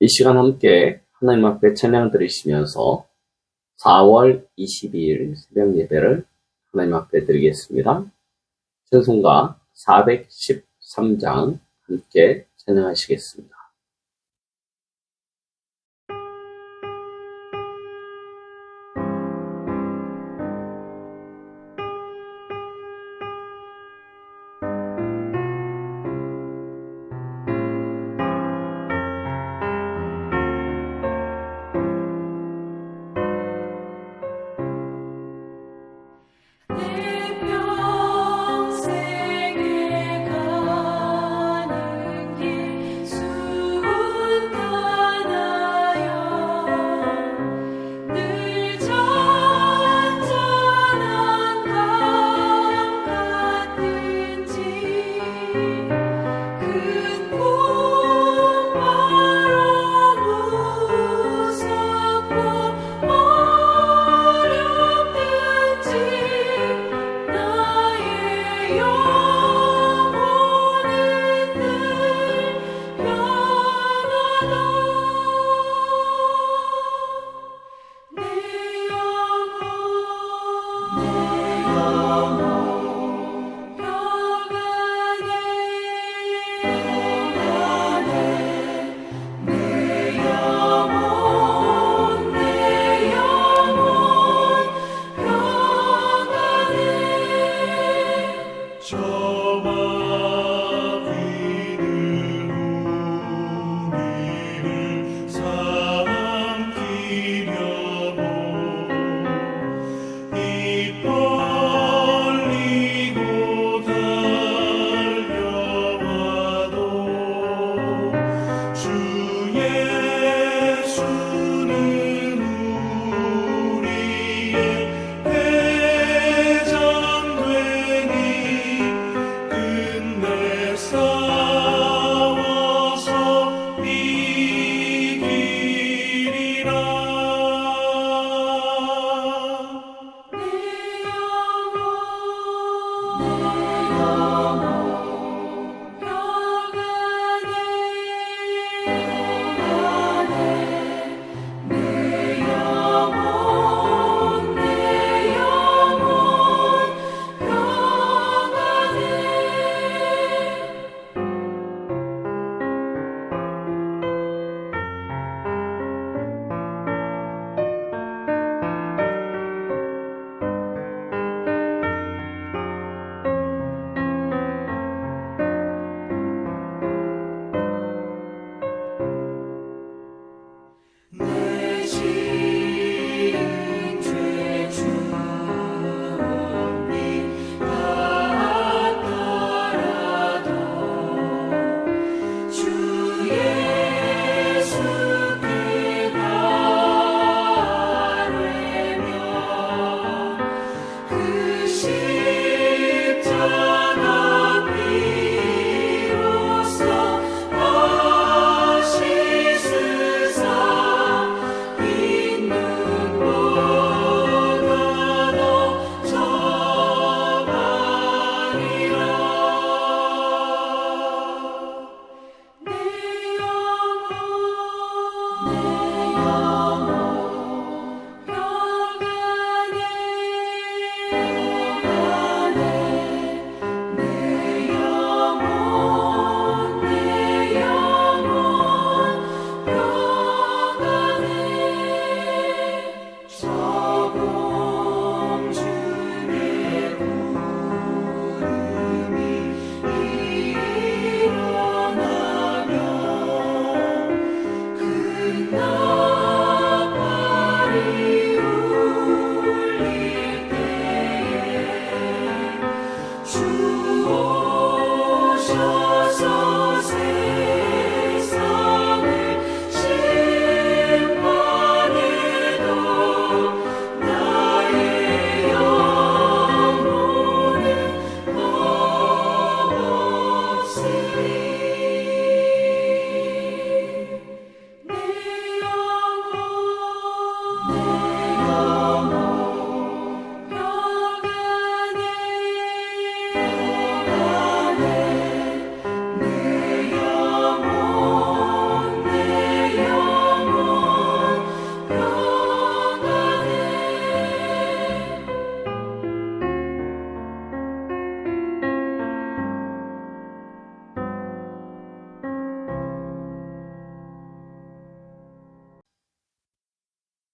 이 시간 함께 하나님 앞에 찬양 드리시면서 4월 22일 새벽 예배를 하나님 앞에 드리겠습니다. 찬송가 413장 함께 찬양하시겠습니다. 평생에 가는 길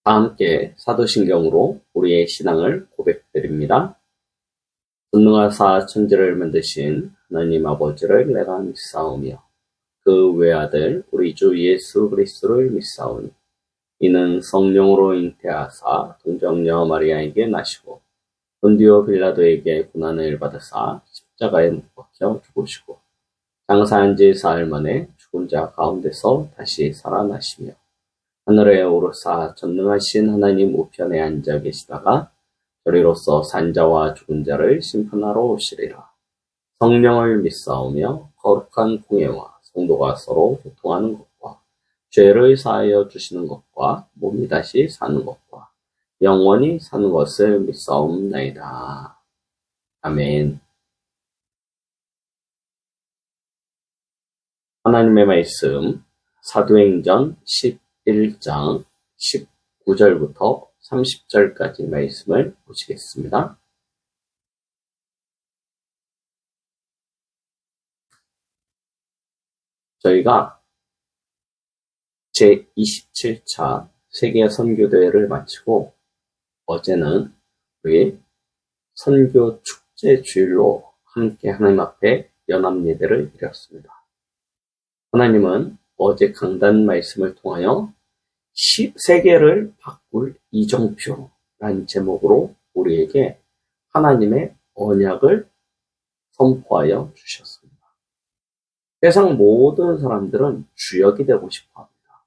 다 함께 사도신경으로 우리의 신앙을 고백드립니다. 전능하사 천지를 만드신 하나님 아버지를 내가 믿사오며 그 외아들 우리 주 예수 그리스도를 믿사오니 이는 성령으로 잉태하사 동정녀 마리아에게 나시고 본디오 빌라도에게 고난을 받으사 십자가에 못 박혀 죽으시고 장사한 지 사흘 만에 죽은 자 가운데서 다시 살아나시며 하늘에 오르사 전능하신 하나님 우편에 앉아 계시다가 저리로서 산자와 죽은 자를 심판하러 오시리라. 성령을 믿사오며 거룩한 공예와 성도가 서로 교통하는 것과 죄를 사하여 주시는 것과 몸이 다시 사는 것과 영원히 사는 것을 믿사옵나이다. 아멘. 하나님의 말씀 사도행전 11장 19절부터 30절까지 말씀을 보시겠습니다. 저희가 제27차 세계 선교대회를 마치고 어제는 우리 선교 축제 주일로 함께 하나님 앞에 연합 예배를 드렸습니다. 하나님은 어제 강단 말씀을 통하여 세계를 바꿀 이정표라는 제목으로 우리에게 하나님의 언약을 선포하여 주셨습니다. 세상 모든 사람들은 주역이 되고 싶어 합니다.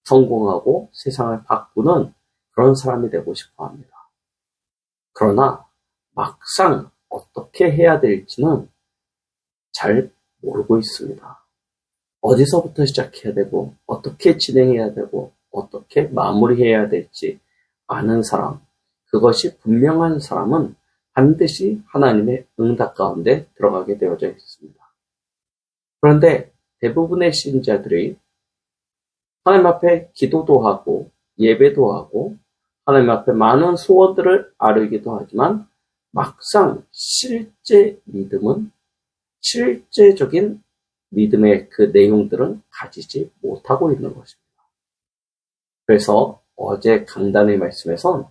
성공하고 세상을 바꾸는 그런 사람이 되고 싶어 합니다. 그러나 막상 어떻게 해야 될지는 잘 모르고 있습니다. 어디서부터 시작해야 되고 어떻게 진행해야 되고 어떻게 마무리해야 될지 아는 사람, 그것이 분명한 사람은 반드시 하나님의 응답 가운데 들어가게 되어져 있습니다. 그런데 대부분의 신자들이 하나님 앞에 기도도 하고 예배도 하고 하나님 앞에 많은 소원들을 아뢰기도 하지만 막상 실제 믿음은 실제적인 믿음의 그 내용들은 가지지 못하고 있는 것입니다. 그래서 어제 강단의 말씀에선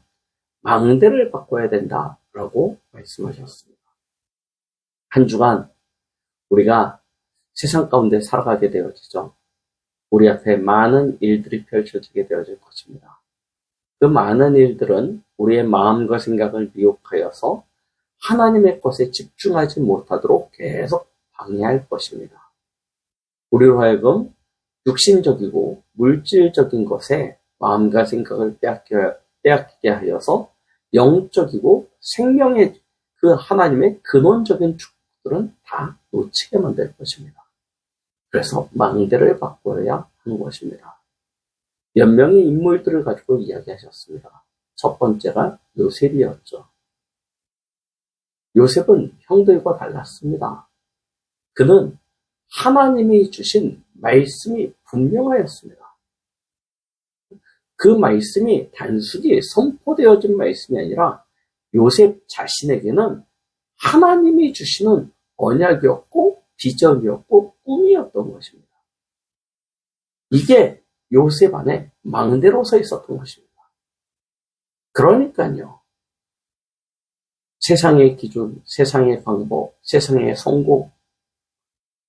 망대를 바꿔야 된다라고 말씀하셨습니다. 한 주간 우리가 세상 가운데 살아가게 되어지죠. 우리 앞에 많은 일들이 펼쳐지게 되어질 것입니다. 그 많은 일들은 우리의 마음과 생각을 미혹하여서 하나님의 것에 집중하지 못하도록 계속 방해할 것입니다. 우리로 하여금 육신적이고 물질적인 것에 마음과 생각을 빼앗기게 하여서 영적이고 생명의 그 하나님의 근원적인 축복들은 다 놓치게 만들 것입니다. 그래서 망대를 바꿔야 하는 것입니다. 몇 명의 인물들을 가지고 이야기하셨습니다. 첫 번째가 요셉이었죠. 요셉은 형들과 달랐습니다. 그는 하나님이 주신 말씀이 분명하였습니다. 그 말씀이 단순히 선포되어진 말씀이 아니라 요셉 자신에게는 하나님이 주시는 언약이었고 비전이었고 꿈이었던 것입니다. 이게 요셉 안에 망대로 서 있었던 것입니다. 그러니까요. 세상의 기준, 세상의 방법, 세상의 성공,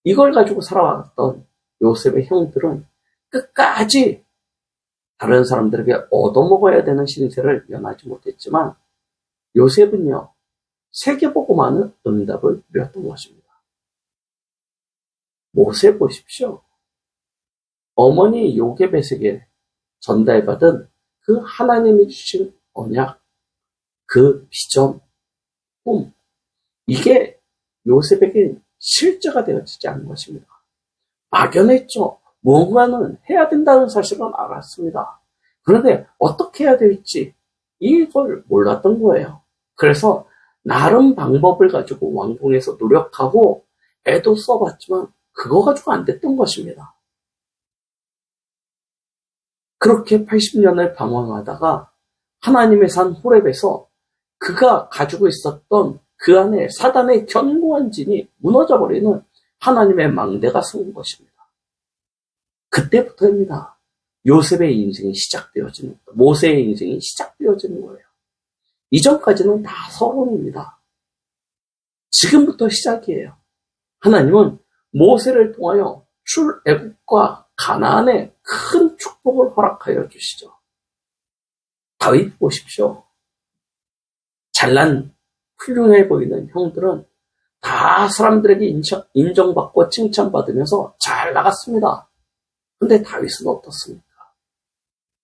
이걸 가지고 살아왔던 요셉의 형들은 끝까지 다른 사람들에게 얻어먹어야 되는 신세를 면하지 못했지만 요셉은요, 세계보고만은 응답을 누렸던 것입니다. 모세 보십시오. 어머니 요게벳에게 전달받은 그 하나님이 주신 언약, 그 비전, 꿈, 이게 요셉에게 실제가 되어지지 않은 것입니다. 막연했죠. 무언가는 해야 된다는 사실은 알았습니다. 그런데 어떻게 해야 될지 이걸 몰랐던 거예요. 그래서 나름 방법을 가지고 왕궁에서 노력하고 애도 써봤지만 그거 가지고 안 됐던 것입니다. 그렇게 80년을 방황하다가 하나님의 산 호렙에서 그가 가지고 있었던 그 안에 사단의 견고한 진이 무너져버리는 하나님의 망대가 선 것입니다. 그때부터입니다. 요셉의 인생이 시작되어지는 거예요. 모세의 인생이 시작되어지는 거예요. 이전까지는 다 서론입니다. 지금부터 시작이에요. 하나님은 모세를 통하여 출애굽과 가나안의 큰 축복을 허락하여 주시죠. 다윗 보십시오. 잘난 훌륭해 보이는 형들은 다 사람들에게 인정받고 칭찬받으면서 잘 나갔습니다. 근데 다윗은 어떻습니까?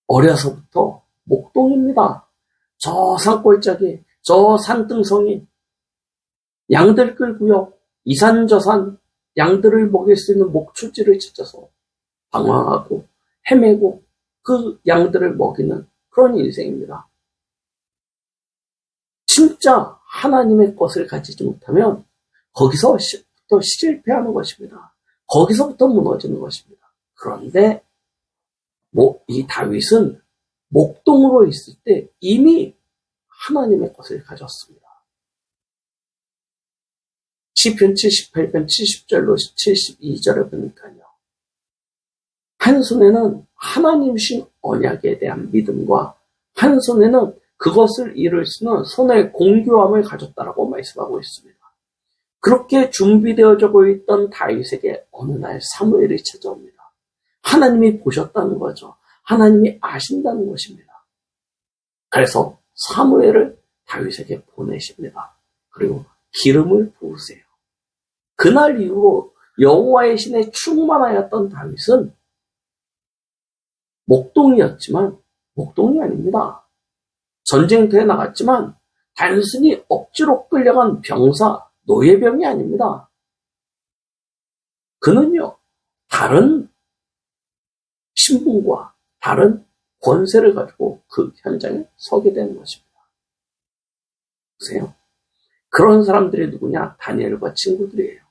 어려서부터 목동입니다. 저 산골짜기, 저 산등성이 양들 끌고요. 이산저산 양들을 먹일 수 있는 목초지를 찾아서 방황하고 헤매고 그 양들을 먹이는 그런 인생입니다. 진짜 하나님의 것을 가지지 못하면 거기서부터 실패하는 것입니다. 거기서부터 무너지는 것입니다. 그런데 이 다윗은 목동으로 있을 때 이미 하나님의 것을 가졌습니다. 시편 78편 70절로 72절에 보니까요. 한 손에는 하나님이신 언약에 대한 믿음과 한 손에는 그것을 이룰 수 있는 손의 공교함을 가졌다라고 말씀하고 있습니다. 그렇게 준비되어져 있던 다윗에게 어느 날 사무엘이 찾아옵니다. 하나님이 보셨다는 거죠. 하나님이 아신다는 것입니다. 그래서 사무엘을 다윗에게 보내십니다. 그리고 기름을 부으세요. 그날 이후로 여호와의 신에 충만하였던 다윗은 목동이었지만 목동이 아닙니다. 전쟁터에 나갔지만 단순히 억지로 끌려간 병사, 노예병이 아닙니다. 그는요, 다른 신분과 다른 권세를 가지고 그 현장에 서게 되는 것입니다. 보세요. 그런 사람들이 누구냐? 다니엘과 친구들이에요.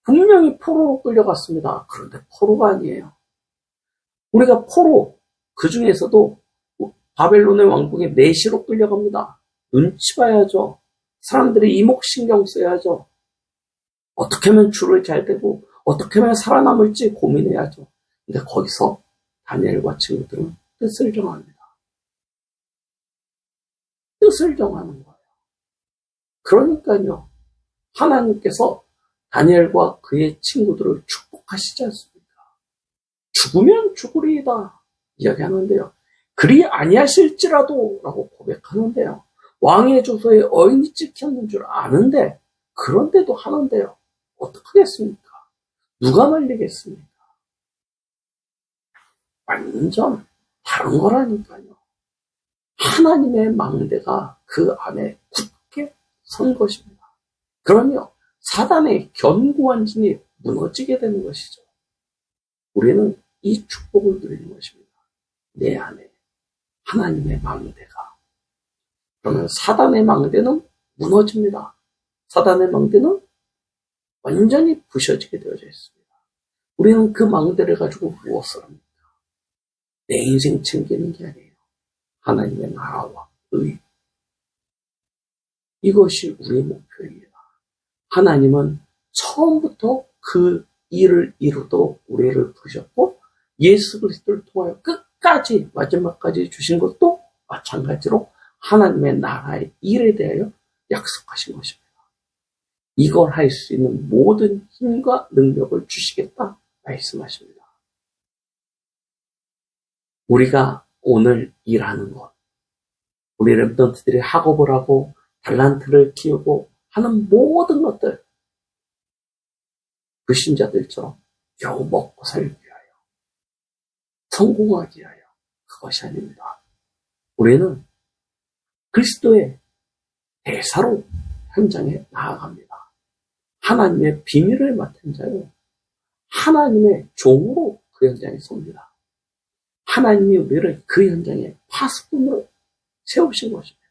분명히 포로로 끌려갔습니다. 그런데 포로가 아니에요. 우리가 포로, 그 중에서도 바벨론의 왕궁에 내시로 끌려갑니다. 눈치 봐야죠. 사람들이 이목신경 써야죠. 어떻게 하면 줄을 잘 대고 어떻게 하면 살아남을지 고민해야죠. 근데 거기서 다니엘과 친구들은 뜻을 정합니다. 뜻을 정하는 거예요. 그러니까요. 하나님께서 다니엘과 그의 친구들을 축복하시지 않습니까? 죽으면 죽으리이다 이야기하는데요. 그리 아니하실지라도 라고 고백하는데요. 왕의 조서에 어인이 찍혔는 줄 아는데 그런데도 하는데요. 어떡하겠습니까? 누가 말리겠습니까? 완전 다른 거라니까요. 하나님의 망대가 그 안에 굳게 선 것입니다. 그러면 사단의 견고한 진이 무너지게 되는 것이죠. 우리는 이 축복을 누리는 것입니다. 내 안에 하나님의 망대가. 그러면 사단의 망대는 무너집니다. 사단의 망대는 완전히 부셔지게 되어져 있습니다. 우리는 그 망대를 가지고 무엇을 합니까? 내 인생 챙기는 게 아니에요. 하나님의 나라와 의. 이것이 우리의 목표입니다. 하나님은 처음부터 그 일을 이루도록 우리를 부르셨고 예수 그리스도를 통하여 끝까지 마지막까지 주신 것도 마찬가지로 하나님의 나라의 일에 대하여 약속하신 것입니다. 이걸 할 수 있는 모든 힘과 능력을 주시겠다 말씀하십니다. 우리가 오늘 일하는 것, 우리 랩던트들이 학업을 하고 달란트를 키우고 하는 모든 것들, 불신자들처럼 겨우 먹고 살기 위하여, 성공하기 위하여, 그것이 아닙니다. 우리는 그리스도의 대사로 현장에 나아갑니다. 하나님의 비밀을 맡은 자요, 하나님의 종으로 그 현장에 섭니다. 하나님이 우리를 그 현장에 파수꾼으로 세우신 것입니다.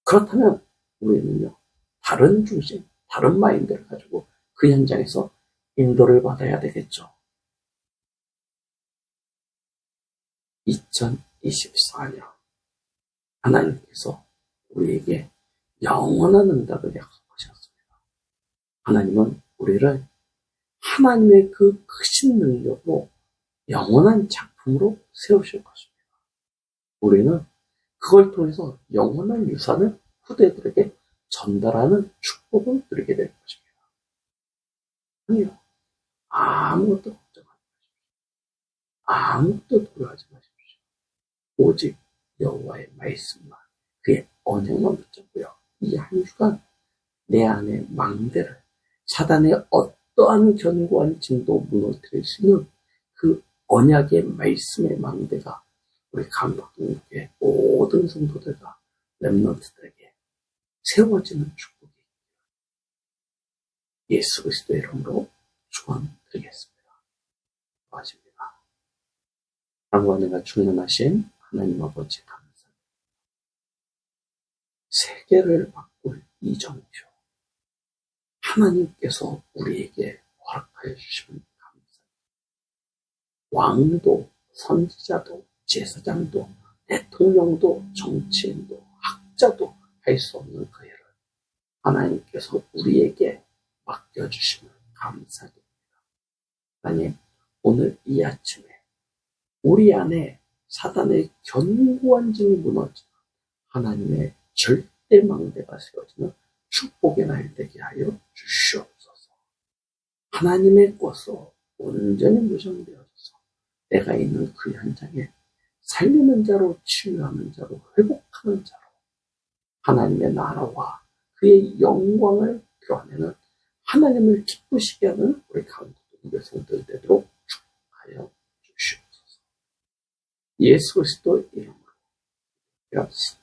그렇다면 우리는요, 다른 중심, 다른 마인드를 가지고 그 현장에서 인도를 받아야 되겠죠. 2024년 하나님께서 우리에게 영원한 응답을 약속하셨습니다. 하나님은 우리를 하나님의 그 크신 능력으로 영원한 작품 기쁨으로 세우실 것입니다. 우리는 그걸 통해서 영원한 유산을 후대들에게 전달하는 축복을 누리게 될 것입니다. 아니요. 아무것도 걱정하지 마십시오. 아무것도 두려워하지 마십시오. 오직 여호와의 말씀만, 그의 언약만 붙잡고요. 이 한 주간 내 안의 망대를, 사단의 어떠한 견고한 짐도 무너뜨릴 수 있는 그 언약의 말씀의 망대가 우리 강박동교회 모든 성도들과 렘넌트들에게 세워지는 축복이 예수 그리스도의 이름으로 축원드리겠습니다. 고맙습니다. 사랑과 은혜가 충만하신 하나님 아버지 감사합니다. 세계를 바꿀 이 정표, 하나님께서 우리에게 허락하여 주시면 감사합니다. 왕도, 선지자도, 제사장도, 대통령도, 정치인도, 학자도 할 수 없는 그 일을 하나님께서 우리에게 맡겨주시면 감사드립니다. 하나님, 오늘 이 아침에 우리 안에 사단의 견고한 짐이 무너지는 하나님의 절대 망대가 세워지는 축복의 날 되게 하여 주시옵소서. 하나님의 것으로 온전히 무장되어져서 내가 있는 그 현장에 살리는 자로, 치유하는 자로, 회복하는 자로 하나님의 나라와 그의 영광을 드러내는, 하나님을 기쁘시게 하는 우리 강국의 성도들 되도록 축복하여 주시옵소서. 예수 그리스도 이름으로 기도합니다.